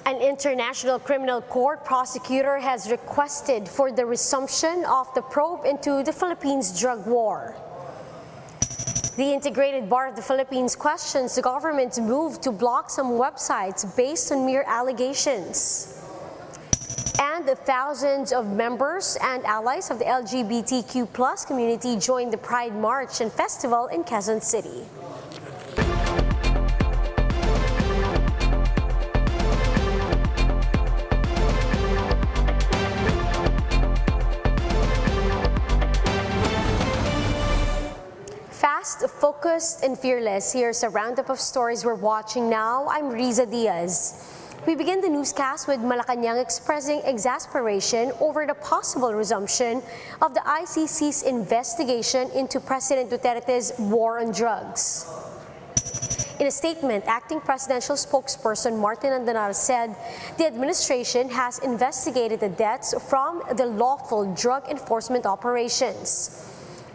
An international criminal court prosecutor has requested for the resumption of the probe into the Philippines drug war. The Integrated Bar of the Philippines questions the government's move to block some websites based on mere allegations. And the thousands of members and allies of the LGBTQ+ community joined the Pride March and Festival in Quezon City. Fast, focused, and fearless, here's a roundup of stories we're watching now. I'm Riza Diaz. We begin the newscast with Malacanang expressing exasperation over the possible resumption of the ICC's investigation into President Duterte's war on drugs. In a statement, acting presidential spokesperson Martin Andanar said the administration has investigated the deaths from the lawful drug enforcement operations.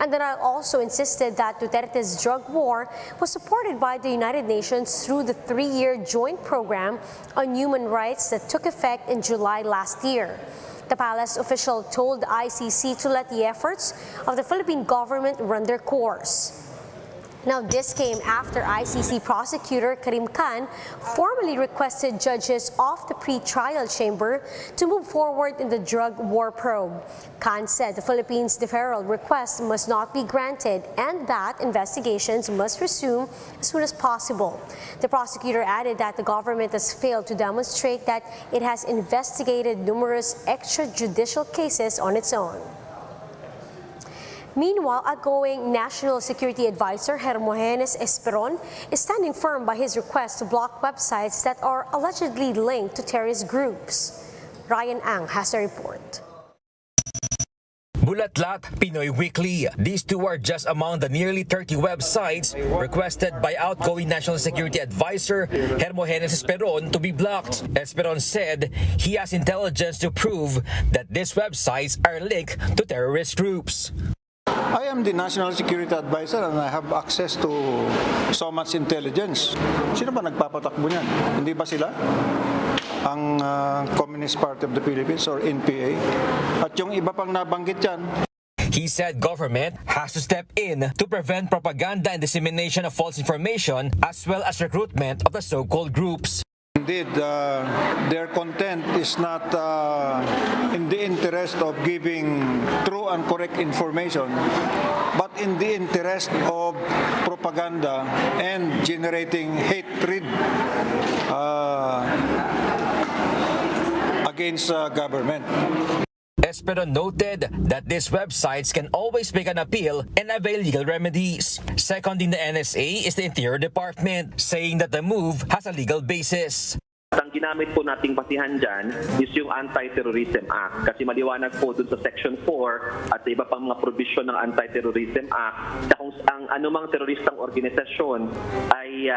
And then I also insisted that Duterte's drug war was supported by the United Nations through the 3-year joint program on human rights that took effect in July last year. The palace official told the ICC to let the efforts of the Philippine government run their course. Now, this came after ICC prosecutor Karim Khan formally requested judges of the pre-trial chamber to move forward in the drug war probe. Khan said the Philippines' deferral request must not be granted and that investigations must resume as soon as possible. The prosecutor added that the government has failed to demonstrate that it has investigated numerous extrajudicial cases on its own. Meanwhile, outgoing National Security Advisor Hermogenes Esperon is standing firm by his request to block websites that are allegedly linked to terrorist groups. Ryan Ang has a report. Bulatlat, Pinoy Weekly. These two are just among the nearly 30 websites requested by outgoing National Security Advisor Hermogenes Esperon to be blocked. Esperon said he has intelligence to prove that these websites are linked to terrorist groups. I am the National Security Advisor and I have access to so much intelligence. Sino ba nagpapatakbo niyan? Hindi ba sila? Ang Communist Party of the Philippines or NPA? At yung iba pang nabanggit yan. He said government has to step in to prevent propaganda and dissemination of false information as well as recruitment of the so-called groups. Indeed, their content is not in the interest of giving true and correct information, but in the interest of propaganda and generating hatred against government. Esperon noted that these websites can always make an appeal and avail legal remedies. Seconding the NSA is the Interior Department, saying that the move has a legal basis. Ang ginamit po nating basihan dyan is yung Anti-Terrorism Act kasi maliwanag po dun sa Section 4 at sa iba pang mga provision ng Anti-Terrorism Act na kung ang anumang teroristang organisasyon ay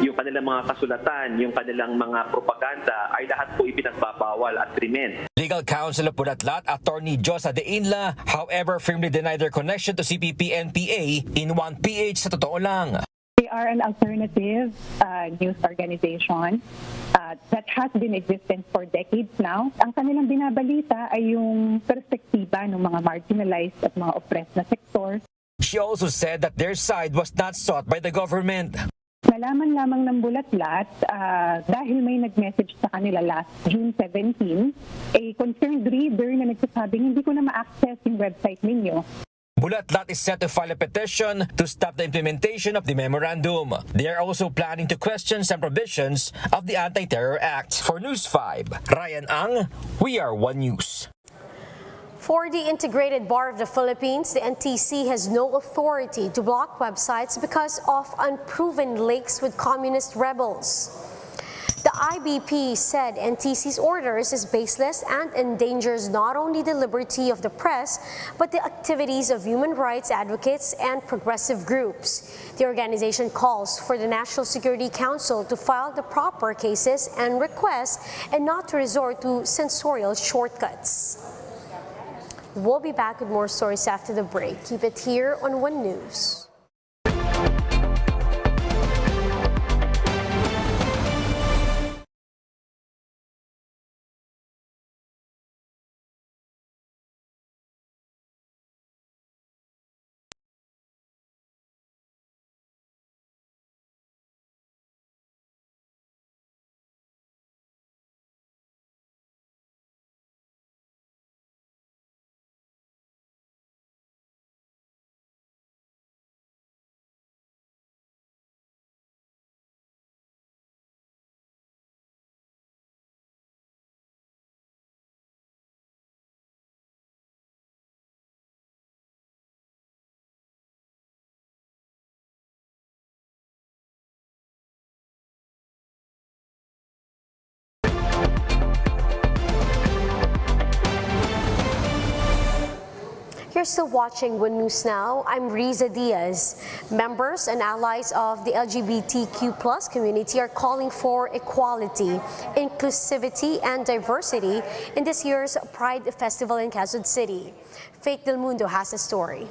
yung kanilang mga kasulatan, yung kanilang mga propaganda ay lahat po ipinagbabawal at krimen. Legal counsel of Bulatlat, Attorney Josa de Inla, however, firmly denied their connection to CPP-NPA in 1PH sa totoo lang. They are an alternative news organization that has been existent for decades now. Ang kanilang binabalita ay yung perspektiba ng mga marginalized at mga oppressed na sectors. She also said that their side was not sought by the government. Nalaman lamang ng Bulatlat dahil may nag-message sa kanila last June 17, a concerned reader na nagsasabing hindi ko na ma-access yung website ninyo. Bulatlat is set to file a petition to stop the implementation of the memorandum. They are also planning to question some provisions of the Anti-Terror Act. For News 5, Ryan Ang, We Are One News. For the Integrated Bar of the Philippines, the NTC has no authority to block websites because of unproven links with communist rebels. The IBP said NTC's orders is baseless and endangers not only the liberty of the press, but the activities of human rights advocates and progressive groups. The organization calls for the National Security Council to file the proper cases and requests and not to resort to censorial shortcuts. We'll be back with more stories after the break. Keep it here on One News. You're still watching One News Now. I'm Riza Diaz. Members and allies of the LGBTQ plus community are calling for equality, inclusivity, and diversity in this year's Pride Festival in Quezon City. Faith Del Mundo has a story.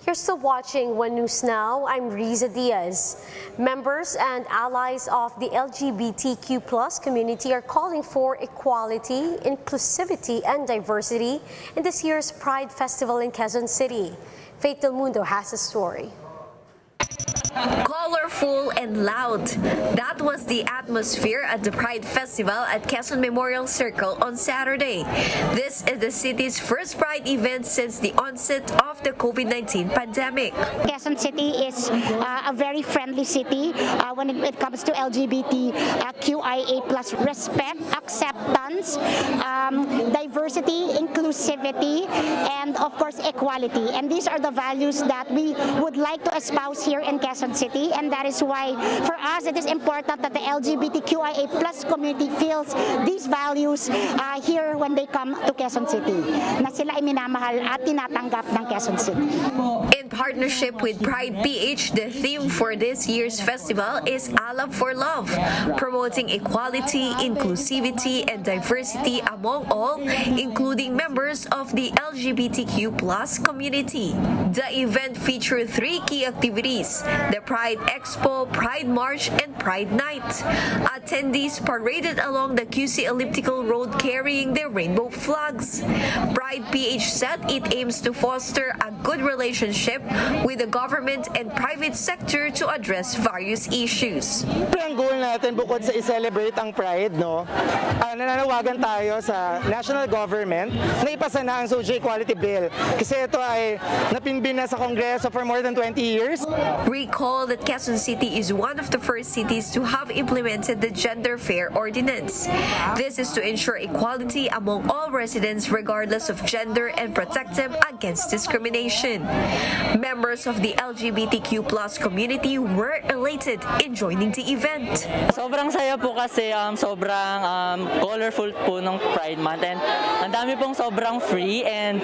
You're still watching One News Now. I'm Riza Diaz. Members and allies of the LGBTQ plus community are calling for equality, inclusivity, and diversity in this year's Pride Festival in Quezon City. Faith Del Mundo has a story. Colorful and loud. That was the atmosphere at the Pride Festival at Quezon Memorial Circle on Saturday. This is the city's first Pride event since the onset of the COVID-19 pandemic. Quezon City is a very friendly city when it comes to LGBTQIA plus respect, acceptance, diversity, inclusivity, and of course equality. And these are the values that we would like to espouse here in Quezon City, and that is why for us it is important that the LGBTQIA plus community feels these values here when they come to Quezon City, na sila ay minamahal at tinatanggap ng Quezon City. In partnership with Pride PH, the theme for this year's festival is Alab for Love, promoting equality, inclusivity, and diversity among all, including members of the LGBTQ plus community. The event featured 3 key activities: the Pride Expo, Pride March, and Pride Night. Attendees paraded along the QC Elliptical Road carrying their rainbow flags. Pride PH said it aims to foster a good relationship with the government and private sector to address various issues. Ang goal natin bukod sa i-celebrate ang Pride, nananawagan tayo sa national government na ipasa na ang Social Equality Bill. Kasi ito ay napinbin na sa Kongreso for more than 20 years. Recall that Quezon City is one of the first cities to have implemented the Gender Fair Ordinance. This is to ensure equality among all residents regardless of gender and protect them against discrimination. Members of the LGBTQ plus community were elated in joining the event. Sobrang saya po kasi sobrang colorful po ng Pride Month, and ang dami pong sobrang free, and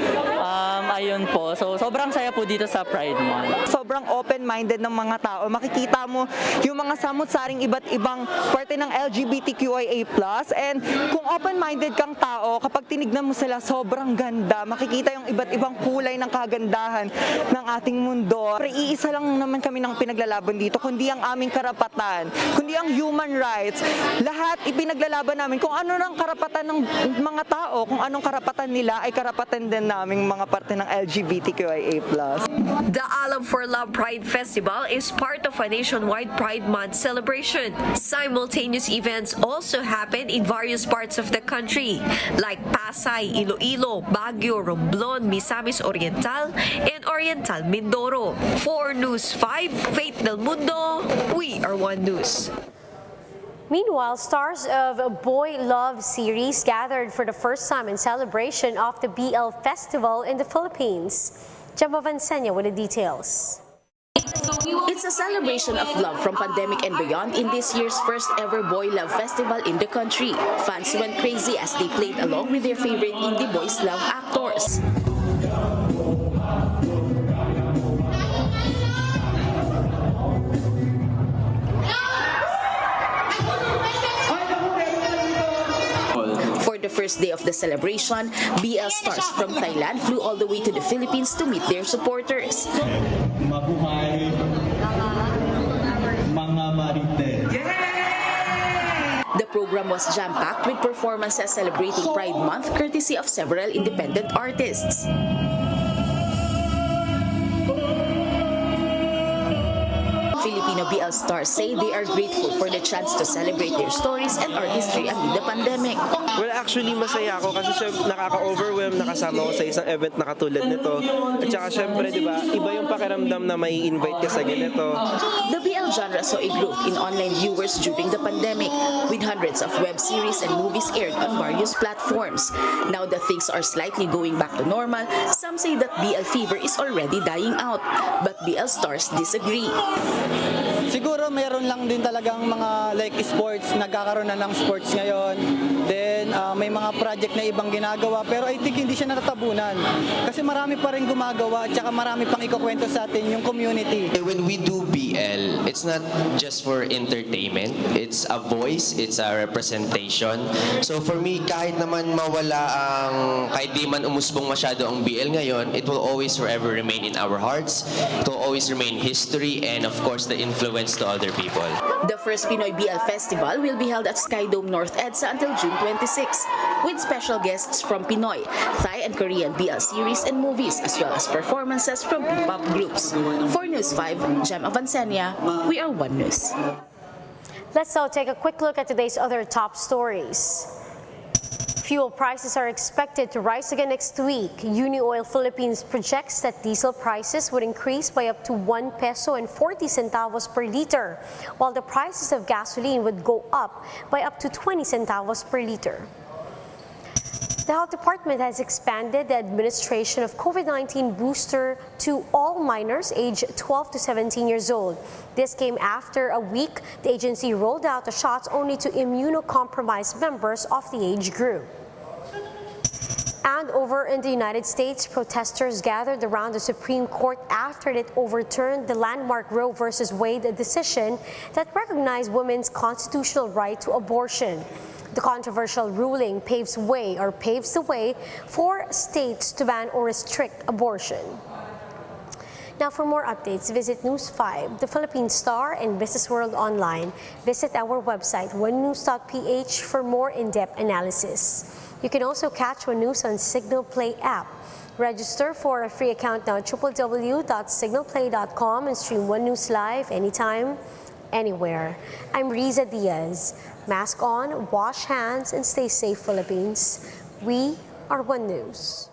ayun po. So sobrang saya po dito sa Pride Month. Sobrang open-minded ng mga mga tao. Makikita mo yung mga samot-saring iba't ibang parte ng LGBTQIA+. And kung open-minded kang tao, kapag tinignan mo sila, sobrang ganda. Makikita yung iba't ibang kulay ng kagandahan ng ating mundo. Pero iisa lang naman kami ng pinaglalaban dito, kundi ang aming karapatan, kundi ang human rights. Lahat ipinaglalaban namin. Kung ano ng karapatan ng mga tao, kung anong karapatan nila ay karapatan din naming mga parte ng LGBTQIA+. The I Love for Love Pride Festival is part of a nationwide Pride Month celebration. Simultaneous events also happen in various parts of the country, like Pasay, Iloilo, Baguio, Romblon, Misamis Oriental, and Oriental Mindoro. For News 5, Faith Del Mundo, we are One News. Meanwhile, stars of a Boy Love series gathered for the first time in celebration of the BL Festival in the Philippines. Gemma Vansenia with the details. It's a celebration of love from pandemic and beyond in this year's first ever Boy Love Festival in the country. Fans went crazy as they played along with their favorite indie boys love actors. For the first day of the celebration, BL stars from Thailand flew all the way to the Philippines to meet their supporters. Mabuhay mga marites. The program was jam-packed with performances celebrating Pride Month courtesy of several independent artists. Filipino BL stars say they are grateful for the chance to celebrate their stories and artistry amid the pandemic. Well, actually masaya ako kasi nakaka-overwhelm nakasama ko sa isang event na katulad nito. At saka syempre, di ba, iba yung pakiramdam na may invite ka sa ganito. The BL genre saw a growth in online viewers during the pandemic, with hundreds of web series and movies aired on various platforms. Now that things are slightly going back to normal, some say that BL fever is already dying out, but BL stars disagree. Siguro meron lang din talagang mga like sports, nagkakaroon na ng sports ngayon. Then may mga project na ibang ginagawa, pero I think hindi siya natatabunan. Kasi marami pa rin gumagawa at saka marami pang ikukwento sa atin yung community. When we do BL, it's not just for entertainment. It's a voice, it's a representation. So for me, kahit naman mawala kahit di man umusbong masyado ang BL ngayon, it will always forever remain in our hearts. It will always remain history and of course the influence to other people. The first Pinoy BL Festival will be held at Skydome North EDSA until June 26, with special guests from Pinoy, Thai and Korean BL series and movies, as well as performances from P-pop groups. For News 5, Gemma Vansenia, we are One News. Let's now take a quick look at today's other top stories. Fuel prices are expected to rise again next week. Unioil Philippines projects that diesel prices would increase by up to 1 peso and 40 centavos per liter, while the prices of gasoline would go up by up to 20 centavos per liter. The Health Department has expanded the administration of COVID-19 booster to all minors aged 12 to 17 years old. This came after a week the agency rolled out the shots only to immunocompromised members of the age group. And over in the United States, protesters gathered around the Supreme Court after it overturned the landmark Roe v. Wade decision that recognized women's constitutional right to abortion. The controversial ruling paves the way for states to ban or restrict abortion. Now, for more updates, visit News 5, The Philippine Star, and Business World Online. Visit our website, onenews.ph, for more in-depth analysis. You can also catch One News on Signal Play app. Register for a free account now at www.signalplay.com and stream One News live anytime, anywhere. I'm Riza Diaz. Mask on, wash hands, and stay safe, Philippines. We are One News.